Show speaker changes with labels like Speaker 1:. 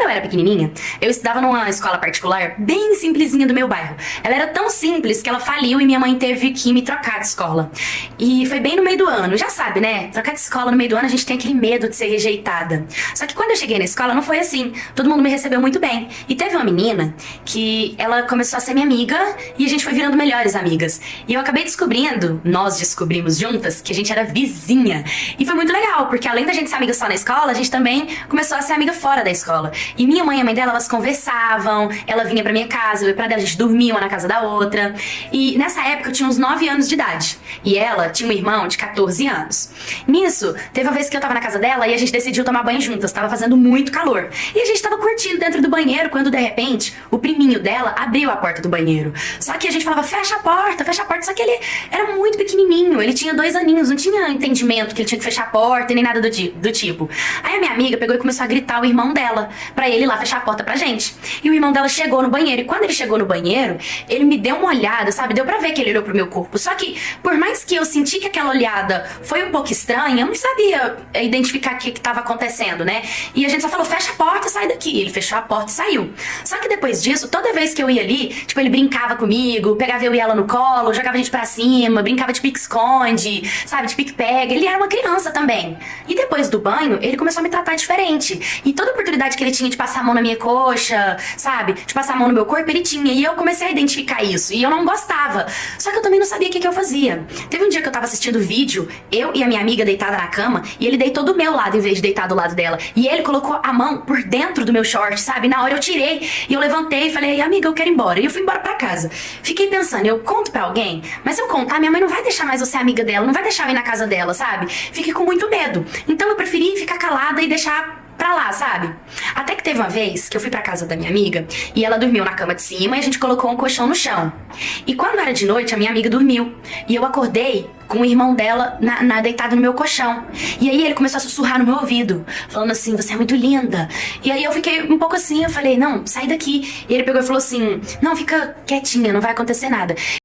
Speaker 1: eu era pequenininha, eu estudava numa escola particular bem simplesinha do meu bairro. Ela era tão simples que ela faliu e minha mãe teve que me trocar de escola. E foi bem no meio do ano. Já sabe, né? Trocar de escola no meio do ano a gente tem aquele medo de ser rejeitada. Só que quando eu cheguei na escola não foi assim. Todo mundo me recebeu muito bem. E teve uma menina que ela começou a ser minha amiga e a gente foi virando melhores amigas. E eu acabei descobrindo, nós descobrimos juntas, que a gente era vizinha. E foi muito legal, porque além da gente ser amiga só na escola, a gente também começou a ser amiga fora da escola. E minha mãe e a mãe dela, elas conversavam, ela vinha pra minha casa, eu ia pra dela, a gente dormia uma na casa da outra. E nessa época eu tinha uns 9 anos de idade. E ela tinha um irmão de 14 anos. Nisso, teve uma vez que eu tava na casa dela e a gente decidiu tomar banho juntas, tava fazendo muito calor. E a gente tava curtindo dentro do banheiro, quando de repente, o priminho dela abriu a porta do banheiro. Só que a gente falava, fecha a porta, só que ele era muito pequenininho, ele tinha 2 aninhos, não tinha entendimento que ele tinha que fechar a porta e nem nada do tipo. Aí a minha amiga pegou e começou a gritar o irmão dela, pra ele ir lá fechar a porta pra gente. E o irmão dela chegou no banheiro, e quando ele chegou no banheiro, ele me deu uma olhada, sabe? Deu pra ver que ele olhou pro meu corpo. Só que, por mais que eu senti que aquela olhada foi um pouco estranha, eu não sabia identificar o que tava acontecendo, né? E a gente só falou, fecha a porta, sai daqui. Ele fechou a porta e saiu. Só que depois disso, toda vez que eu ia ali, tipo, ele brincava comigo, pegava eu e ela no colo, jogava a gente pra cima, brincava de pique-esconde, sabe? De pique-pega. Ele era uma criança também. E depois do banho, ele começou a me tratar diferente. E toda oportunidade que ele tinha de passar a mão na minha coxa, sabe? De passar a mão no meu corpo, ele tinha. E eu comecei a identificar isso. E eu não gostava. Só que eu também não sabia o que eu fazia. Teve um dia que eu tava assistindo vídeo, eu e a minha amiga deitada na cama, e ele deitou do meu lado em vez de deitar do lado dela. E ele colocou a mão por dentro do meu short, sabe? Na hora eu tirei. E eu levantei e falei, amiga, eu quero ir embora. E eu fui embora pra casa. Fiquei pensando, eu conto pra alguém? Mas se eu contar, minha mãe não vai deixar mais eu ser amiga dela, não vai deixar eu ir na casa dela, sabe? Fiquei com muito medo. Então eu preferi ficar calada e deixar pra lá, sabe? Até que teve uma vez que eu fui pra casa da minha amiga e ela dormiu na cama de cima e a gente colocou um colchão no chão. E quando era de noite, a minha amiga dormiu. E eu acordei com o irmão dela deitado no meu colchão. E aí ele começou a sussurrar no meu ouvido, falando assim, você é muito linda. E aí eu fiquei um pouco assim, eu falei, não, sai daqui. E ele pegou e falou assim, não, fica quietinha, não vai acontecer nada.